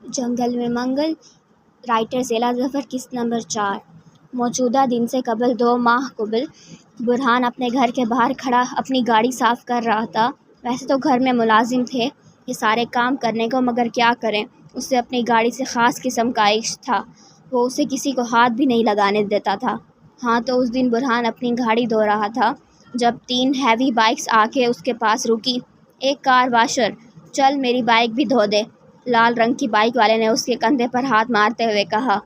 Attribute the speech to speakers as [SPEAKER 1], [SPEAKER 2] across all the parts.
[SPEAKER 1] جنگل میں منگل، رائٹر ضلع ظفر قسط نمبر 4۔ موجودہ دن سے قبل 2 ماہ قبل برہان اپنے گھر کے باہر کھڑا اپنی گاڑی صاف کر رہا تھا۔ ویسے تو گھر میں ملازم تھے یہ سارے کام کرنے کو، مگر کیا کریں، اسے اپنی گاڑی سے خاص قسم کا عشق تھا، وہ اسے کسی کو ہاتھ بھی نہیں لگانے دیتا تھا۔ ہاں تو اس دن برہان اپنی گاڑی دھو رہا تھا جب 3 ہیوی بائکس آ کے اس کے پاس رکی۔ ایک کار واشر، چل میری بائک بھی دھو دے، لال رنگ کی بائک والے نے اس کے کندھے پر ہاتھ مارتے ہوئے کہا۔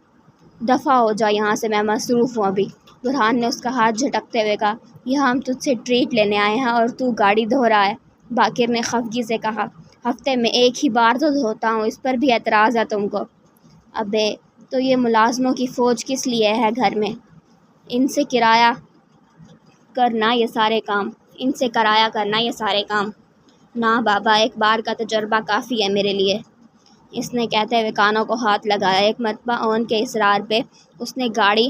[SPEAKER 1] دفع ہو جا یہاں سے، میں مصروف ہوں ابھی، برہان نے اس کا ہاتھ جھٹکتے ہوئے کہا۔ یہاں ہم تجھ سے ٹریٹ لینے آئے ہیں اور تو گاڑی دھو رہا ہے، باقر نے خفگی سے کہا۔ ہفتے میں 1 ہی بار تو دھوتا ہوں، اس پر بھی اعتراض ہے تم کو؟ ابے تو یہ ملازموں کی فوج کس لیے ہے گھر میں، ان سے کرایا کرنا یہ سارے کام۔ نہ بابا، 1 بار کا تجربہ کافی ہے میرے لیے، اس نے کہتے ہوئے کانوں کو ہاتھ لگایا۔ ایک مرتبہ اون کے اصرار پہ اس نے گاڑی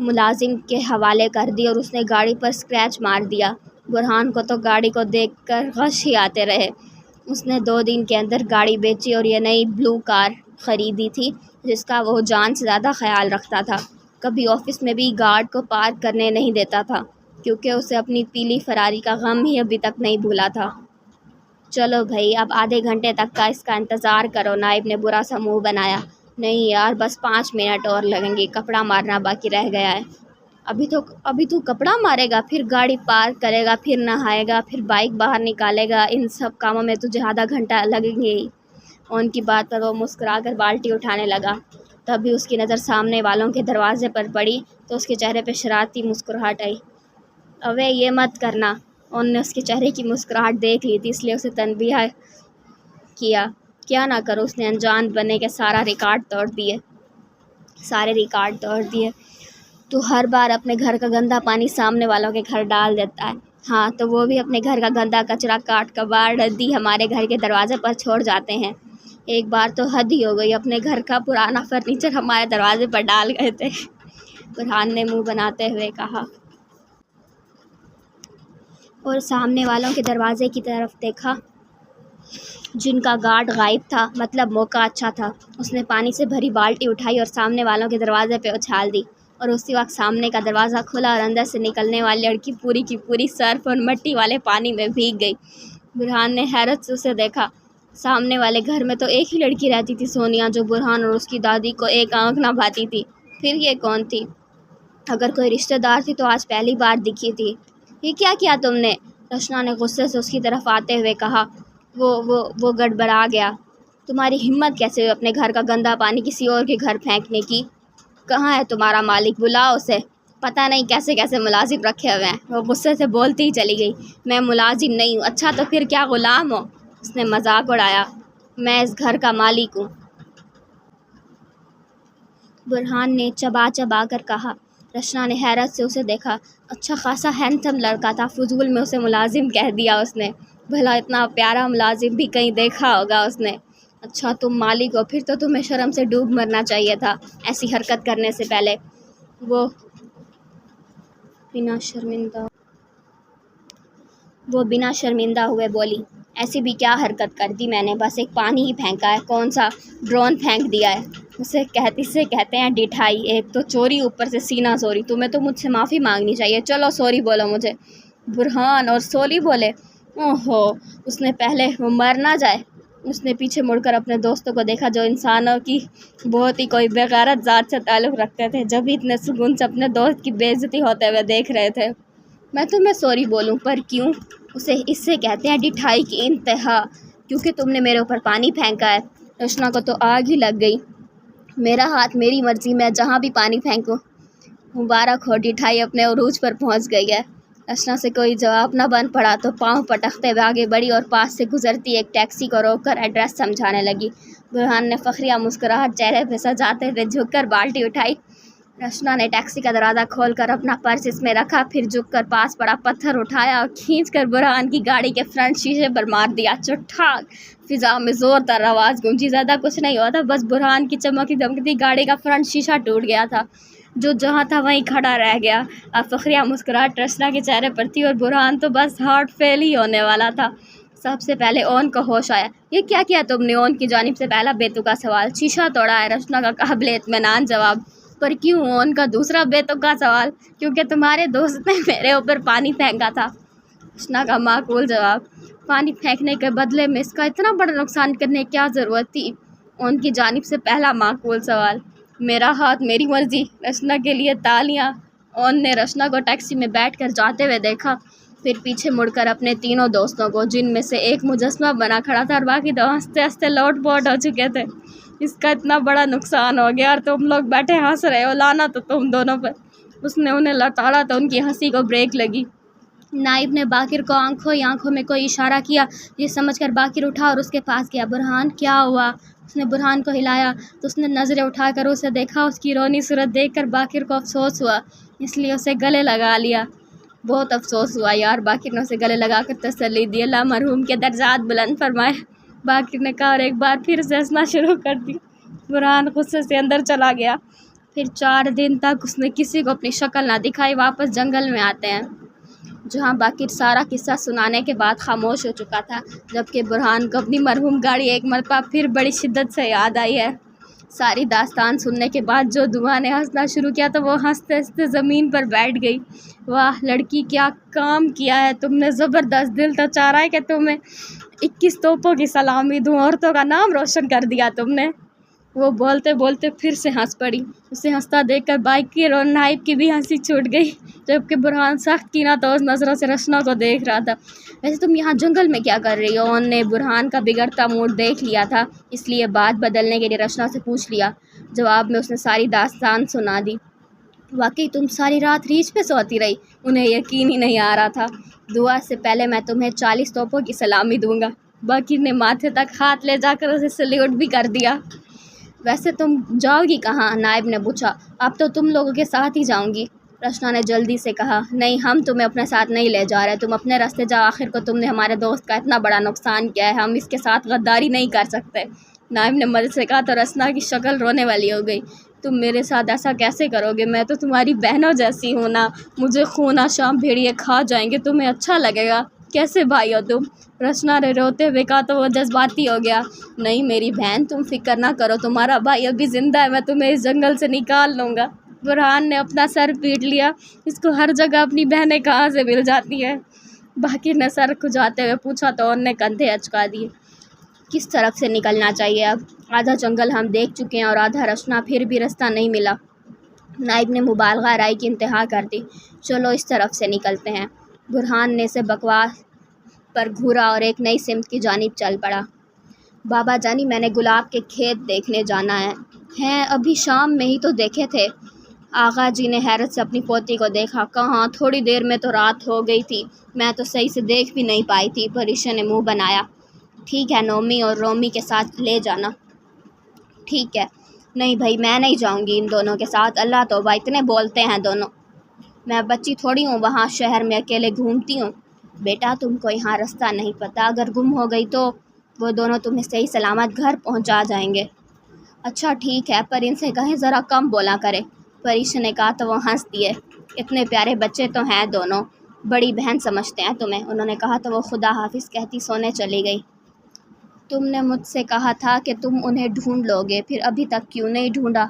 [SPEAKER 1] ملازم کے حوالے کر دی اور اس نے گاڑی پر اسکریچ مار دیا۔ برہان کو تو گاڑی کو دیکھ کر غش ہی آتے رہے۔ اس نے 2 دن کے اندر گاڑی بیچی اور یہ نئی بلو کار خریدی تھی جس کا وہ جان سے زیادہ خیال رکھتا تھا۔ کبھی آفس میں بھی گارڈ کو پارک کرنے نہیں دیتا تھا کیونکہ اسے اپنی پیلی فراری کا غم ہی ابھی تک نہیں بھولا تھا۔ چلو بھائی، اب آدھے گھنٹے تک کا اس کا انتظار کرو، نائب نے برا سا منہ بنایا۔ نہیں یار، بس 5 منٹ اور لگیں گے، کپڑا مارنا باقی رہ گیا ہے۔ ابھی تو کپڑا مارے گا، پھر گاڑی پارک کرے گا، پھر نہائے گا، پھر بائک باہر نکالے گا، ان سب کاموں میں تجھے آدھا گھنٹہ لگیں گے ہی۔ ان کی بات پر وہ مسکرا کر بالٹی اٹھانے لگا۔ تبھی اس کی نظر سامنے والوں کے دروازے پر پڑی تو اس کے چہرے پہ شرارتی مسکراہٹ آئی۔ اوے یہ مت کرنا، ان نے اس کے چہرے کی مسکراہٹ دیکھ لی تھی، اس لیے اسے تنبیہ کیا۔ کیا نہ کرو، اس نے انجان بنے کے سارے ریکارڈ توڑ دیے۔ تو ہر بار اپنے گھر کا گندا پانی سامنے والوں کے گھر ڈال دیتا ہے۔ ہاں تو وہ بھی اپنے گھر کا گندا کچرا کاٹ کباڑ ردی ہمارے گھر کے دروازے پر چھوڑ جاتے ہیں۔ ایک بار تو حد ہی ہو گئی، اپنے گھر کا پرانا فرنیچر ہمارے دروازے پر ڈال گئے تھے، برہان نے منہ بناتے ہوئے کہا، اور سامنے والوں کے دروازے کی طرف دیکھا جن کا گارڈ غائب تھا۔ مطلب موقع اچھا تھا۔ اس نے پانی سے بھری بالٹی اٹھائی اور سامنے والوں کے دروازے پہ اچھال دی، اور اسی وقت سامنے کا دروازہ کھلا اور اندر سے نکلنے والی لڑکی پوری کی پوری سرف اور مٹی والے پانی میں بھیگ گئی۔ برہان نے حیرت سے اسے دیکھا۔ سامنے والے گھر میں تو ایک ہی لڑکی رہتی تھی، سونیا، جو برہان اور اس کی دادی کو ایک آنکھ نہ بھاتی تھی۔ پھر یہ کون تھی؟ اگر کوئی رشتہ دار تھی تو آج پہلی بار دکھی تھی۔ یہ کیا کیا تم نے؟ رشنا نے غصے سے اس کی طرف آتے ہوئے کہا۔ وہ گڑبڑا گیا۔ تمہاری ہمت کیسے ہوئی اپنے گھر کا گندا پانی کسی اور کے گھر پھینکنے کی؟ کہاں ہے تمہارا مالک؟ بلاؤ اسے۔ پتہ نہیں کیسے ملازم رکھے ہوئے ہیں، وہ غصے سے بولتی ہی چلی گئی۔ میں ملازم نہیں ہوں۔ اچھا تو پھر کیا غلام ہو؟ اس نے مذاق اڑایا۔ میں اس گھر کا مالک ہوں، برہان نے چبا کر کہا۔ رشنا نے حیرت سے اسے دیکھا۔ اچھا خاصا ہینڈسم لڑکا تھا، فضول میں اسے ملازم کہہ دیا اس نے۔ بھلا اتنا پیارا ملازم بھی کہیں دیکھا ہوگا اس نے۔ اچھا تم مالک ہو، پھر تو تمہیں شرم سے ڈوب مرنا چاہیے تھا ایسی حرکت کرنے سے پہلے۔ وہ بنا شرمندہ ہوئے بولی۔ ایسی بھی کیا حرکت کر دی میں نے؟ بس ایک پانی ہی پھینکا ہے، کون سا ڈرون پھینک دیا ہے؟ اسے کہتے ہیں ڈٹھائی، ایک تو چوری، اوپر سے سینہ سوری۔ تمہیں تو مجھ سے معافی مانگنی چاہیے، چلو سوری بولو مجھے۔ برہان اور سوری بولے؟ اوہو، اس نے پہلے وہ مر نہ جائے۔ اس نے پیچھے مڑ کر اپنے دوستوں کو دیکھا جو انسانوں کی بہت ہی کوئی بےغیرت ذات سے تعلق رکھتے تھے، جب بھی اتنے سکون سے اپنے دوست کی بے عزتی ہوتے ہوئے دیکھ رہے تھے۔ میں تمہیں سوری بولوں پر کیوں؟ اس سے کہتے ہیں ڈٹھائی کی انتہا، کیونکہ تم نے میرے اوپر پانی پھینکا ہے۔ رشنا کو تو آگ ہی لگ گئی۔ میرا ہاتھ، میری مرضی، میں جہاں بھی پانی پھینکوں۔ مبارک ہو، ڈٹھائی اپنے عروج پر پہنچ گئی ہے۔ رشنا سے کوئی جواب نہ بن پڑا تو پاؤں پٹکتے ہوئے آگے بڑھی اور پاس سے گزرتی ایک ٹیکسی کو روک کر ایڈریس سمجھانے لگی۔ برہان نے فخریہ مسکراہٹ چہرے پہ سجاتے ہوئے جھک کر بالٹی اٹھائی۔ رشنا نے ٹیکسی کا دروازہ کھول کر اپنا پرس اس میں رکھا، پھر جھک کر پاس پڑا پتھر اٹھایا اور کھینچ کر برہان کی گاڑی کے فرنٹ شیشے پر مار دیا۔ چٹھاک! فضا میں زوردار آواز گونجی۔ زیادہ کچھ نہیں ہوا تھا، بس برہان کی چمکتی دمکتی گاڑی کا فرنٹ شیشہ ٹوٹ گیا تھا، جو جہاں تھا وہیں کھڑا رہ گیا۔ اب فخریہ مسکراہٹ رشنا کے چہرے پر تھی اور برہان تو بس ہارٹ فیل ہی ہونے والا تھا۔ سب سے پہلے اون کو ہوش آیا۔ یہ کیا کیا تم نے؟ اون کی جانب سے پہلا بیتوقع سوال۔ شیشہ توڑا ہے، رشنا کا قابل اطمینان جواب۔ پر کیوں؟ اون کا دوسرا بیتوقع سوال۔ کیونکہ تمہارے دوست نے میرے اوپر پانی پھینکا تھا، رشنا کا معقول جواب۔ پانی پھینکنے کے بدلے میں اس کا اتنا بڑا نقصان کرنے کی کیا ضرورت تھی؟ اون کی جانب سے پہلا معقول سوال۔ میرا ہاتھ میری مرضی، رشنا کے لیے تالیاں۔ اون نے رشنا کو ٹیکسی میں بیٹھ کر جاتے ہوئے دیکھا، پھر پیچھے مڑ کر اپنے تینوں دوستوں کو، جن میں سے ایک مجسمہ بنا کھڑا تھا اور باقی دو ہنستے ہنستے لوٹ پوٹ ہو چکے تھے۔ اس کا اتنا بڑا نقصان ہو گیا اور تم لوگ بیٹھے ہنس رہے ہو، لانا تو تم دونوں پر۔ اس نے انہیں لتاڑا تو ان کی ہنسی کو بریک لگی۔ نائب نے باقر کو آنکھوں ہی آنکھوں میں کوئی اشارہ کیا، یہ سمجھ کر باقر اٹھا اور اس کے پاس گیا۔ برہان، کیا ہوا؟ اس نے برہان کو ہلایا تو اس نے نظریں اٹھا کر اسے دیکھا۔ اس کی رونی صورت دیکھ کر باقر کو افسوس ہوا، اس لیے اسے گلے لگا لیا۔ بہت افسوس ہوا یار، باقر نے اسے گلے لگا کر تسلی دی۔ اللہ مرحوم کے درجات بلند فرمائے، باقر نے کہا اور ایک بار پھر سے ہنسنا شروع کر دی۔ برہان غصے سے اندر چلا گیا۔ پھر 4 دن تک اس نے کسی کو اپنی شکل نہ دکھائی۔ واپس جنگل میں آتے ہیں، جہاں باقر سارا قصہ سنانے کے بعد خاموش ہو چکا تھا، جبکہ برہان کو اپنی مرحوم گاڑی ایک مرتبہ پھر بڑی شدت سے یاد آئی ہے۔ ساری داستان سننے کے بعد جو دعا نے ہنسنا شروع کیا تو وہ ہنستے ہنستے زمین پر بیٹھ گئی۔ واہ لڑکی، کیا کام کیا ہے تم نے، زبردست! دل تو چاہ رہا ہے کہ تمہیں 21 توپوں کی سلامی دوں، عورتوں کا نام روشن کر دیا تم نے۔ وہ بولتے بولتے پھر سے ہنس پڑی۔ اسے ہنستا دیکھ کر باقر اور نائب کی بھی ہنسی چھوٹ گئی، جبکہ برہان سخت کینہ توز نظروں سے رشنا کو دیکھ رہا تھا۔ ویسے تم یہاں جنگل میں کیا کر رہی ہو؟ اون نے برہان کا بگڑتا موڈ دیکھ لیا تھا، اس لیے بات بدلنے کے لیے رشنا سے پوچھ لیا۔ جواب میں اس نے ساری داستان سنا دی۔ واقعی تم ساری رات ریچھ پہ سوتی رہی؟ انہیں یقین ہی نہیں آ رہا تھا۔ دعا سے پہلے میں تمہیں 40 توپوں کی سلامی دوں گا۔ باقر نے ماتھے تک ہاتھ لے جا کر اسے سلیوٹ بھی کر دیا۔ ویسے تم جاؤ گی کہاں؟ نائب نے پوچھا۔ اب تو تم لوگوں کے ساتھ ہی جاؤں گی، رشنا نے جلدی سے کہا۔ نہیں، ہم تمہیں اپنے ساتھ نہیں لے جا رہے، تم اپنے راستے جاؤ، آخر کو تم نے ہمارے دوست کا اتنا بڑا نقصان کیا ہے، ہم اس کے ساتھ غداری نہیں کر سکتے، نائب نے مدد سے کہا تو رشنا کی شکل رونے والی ہو گئی۔ تم میرے ساتھ ایسا کیسے کرو گے؟ میں تو تمہاری بہنوں جیسی ہوں نا، مجھے خون شام بھیڑیے کھا جائیں گے، تمہیں اچھا لگے گا؟ کیسے بھائی ہو تم؟ رشنا نے روتے ہوئے کہا تو وہ جذباتی ہو گیا۔ نہیں میری بہن، تم فکر نہ کرو، تمہارا بھائی ابھی زندہ ہے، میں تمہیں اس جنگل سے نکال لوں گا۔ برہان نے اپنا سر پیٹ لیا، اس کو ہر جگہ اپنی بہنیں کہاں سے مل جاتی ہیں؟ باقر نے سر کھجاتے ہوئے پوچھا تو ان نے کندھے اچکا دیے۔ کس طرف سے نکلنا چاہیے اب؟ آدھا جنگل ہم دیکھ چکے ہیں اور آدھا رشنا، پھر بھی راستہ نہیں ملا۔ نائب نے مبالغہ رائے کی انتہا کر دی۔ چلو اس طرف سے نکلتے ہیں۔ برہان نے اسے بکواس پر گھورا اور ایک نئی سمت کی جانب چل پڑا۔ بابا جانی، میں نے گلاب کے کھیت دیکھنے جانا ہے۔ ہیں، ابھی شام میں ہی تو دیکھے تھے۔ آغا جی نے حیرت سے اپنی پوتی کو دیکھا۔ کہاں، تھوڑی دیر میں تو رات ہو گئی تھی، میں تو صحیح سے دیکھ بھی نہیں پائی تھی، پریشا نے منہ بنایا۔ ٹھیک ہے، نومی اور رومی کے ساتھ لے جانا۔ ٹھیک ہے۔ نہیں بھائی، میں نہیں جاؤں گی ان دونوں کے ساتھ، اللہ توبہ، اتنے بولتے ہیں دونوں، میں بچی تھوڑی ہوں، وہاں شہر میں اکیلے گھومتی ہوں۔ بیٹا تم کو یہاں راستہ نہیں پتہ، اگر گم ہو گئی تو وہ دونوں تمہیں صحیح سلامت گھر پہنچا جائیں گے۔ اچھا ٹھیک ہے، پر ان سے کہیں ذرا کم بولا کرے، پریشا نے کہا تو وہ ہنس دیے۔ اتنے پیارے بچے تو ہیں دونوں، بڑی بہن سمجھتے ہیں تمہیں، انہوں نے کہا تو وہ خدا حافظ کہتی سونے چلی گئی۔ تم نے مجھ سے کہا تھا کہ تم انہیں ڈھونڈ لو گے، پھر ابھی تک کیوں نہیں ڈھونڈا؟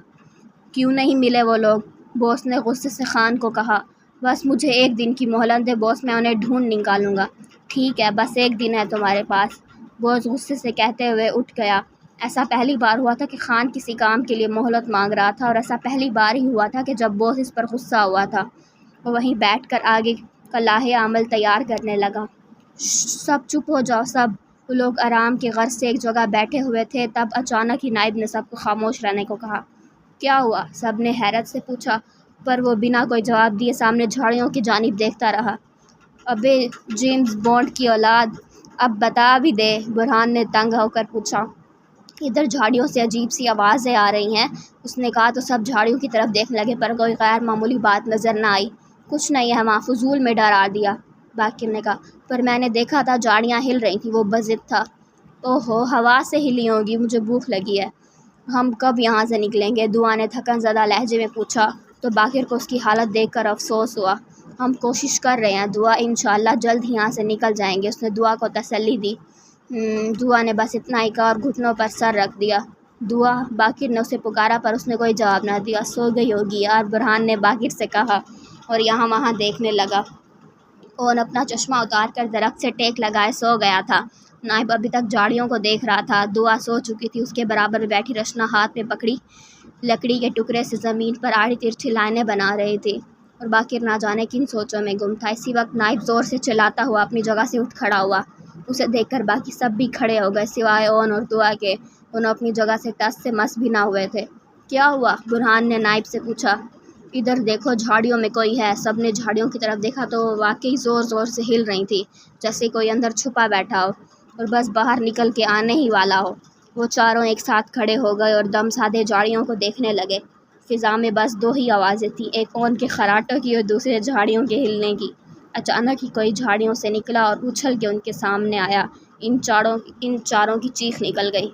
[SPEAKER 1] کیوں نہیں ملے وہ لوگ؟ باس نے غصے سے خان کو کہا۔ بس مجھے 1 دن کی مہلت دے باس، میں انہیں ڈھونڈ نکالوں گا۔ ٹھیک ہے، بس 1 دن ہے تمہارے پاس، باس غصے سے کہتے ہوئے اٹھ گیا۔ ایسا پہلی بار ہوا تھا کہ خان کسی کام کے لیے مہلت مانگ رہا تھا، اور ایسا پہلی بار ہی ہوا تھا کہ جب باس اس پر غصہ ہوا تھا۔ وہ وہیں بیٹھ کر آگے کا لاہے عمل تیار کرنے لگا۔ سب چپ ہو جاؤ سب۔ وہ لوگ آرام کی غرض سے ایک جگہ بیٹھے ہوئے تھے، تب اچانک ہی نائب نے سب کو خاموش رہنے کو کہا۔ کیا ہوا؟ سب نے حیرت سے پوچھا، پر وہ بنا کوئی جواب دیے سامنے جھاڑیوں کی جانب دیکھتا رہا۔ ابے جیمز بانڈ کی اولاد، اب بتا بھی دے، برہان نے تنگ ہو کر پوچھا۔ ادھر جھاڑیوں سے عجیب سی آوازیں آ رہی ہیں، اس نے کہا تو سب جھاڑیوں کی طرف دیکھنے لگے، پر کوئی غیر معمولی بات نظر نہ آئی۔ کچھ نہیں ہے، وہاں فضول میں ڈرا دیا، باقر نے کہا، پر میں نے دیکھا تھا جھاڑیاں ہل رہی تھیں، وہ بضد تھا۔ اوہو، ہوا سے ہلی ہوگی، مجھے بھوک لگی ہے، ہم کب یہاں سے نکلیں گے؟ دعا نے تھکن زدہ لہجے میں پوچھا تو باقر کو اس کی حالت دیکھ کر افسوس ہوا۔ ہم کوشش کر رہے ہیں، دعا انشاءاللہ جلد ہی یہاں سے نکل جائیں گے۔ اس نے دعا کو تسلی دی۔ دعا نے بس اتنا ہی کہا اور گھٹنوں پر سر رکھ دیا۔ دعا باقر نے اسے پکارا پر اس نے کوئی جواب نہ دیا، سو گئی ہوگی یار، برہان نے باقر سے کہا اور یہاں وہاں دیکھنے لگا۔ اون اپنا چشمہ اتار کر درخت سے ٹیک لگائے سو گیا تھا۔ نائب ابھی تک جھاڑیوں کو دیکھ رہا تھا۔ دعا سو چکی تھی، اس کے برابر بیٹھی رشنا ہاتھ میں پکڑی لکڑی کے ٹکڑے سے زمین پر آڑی ترچھی لائنیں بنا رہی تھی اور باقر نہ جانے کن سوچوں میں گم تھا۔ اسی وقت نائب زور سے چلاتا ہوا اپنی جگہ سے اٹھ کھڑا ہوا۔ اسے دیکھ کر باقی سب بھی کھڑے ہو گئے سوائے اون اور دعا کے۔ انہوں اپنی جگہ سے ٹس سے مس بھی نہ ہوئے تھے۔ کیا ہوا؟ برہان نے نائب سے پوچھا۔ ادھر دیکھو، جھاڑیوں میں کوئی ہے۔ سب نے جھاڑیوں کی طرف دیکھا تو وہ واقعی زور زور سے ہل رہی تھی، جیسے کوئی اندر چھپا بیٹھا ہو اور بس باہر نکل کے آنے ہی والا ہو۔ وہ چاروں ایک ساتھ کھڑے ہو گئے اور دم سادھے جھاڑیوں کو دیکھنے لگے۔ فضا میں بس دو ہی آوازیں تھیں، ایک اون کے خراٹوں کی اور دوسرے جھاڑیوں کے ہلنے کی۔ اچانک ہی کوئی جھاڑیوں سے نکلا اور اچھل کے ان کے سامنے آیا۔ ان چاروں کی چیخ نکل گئی۔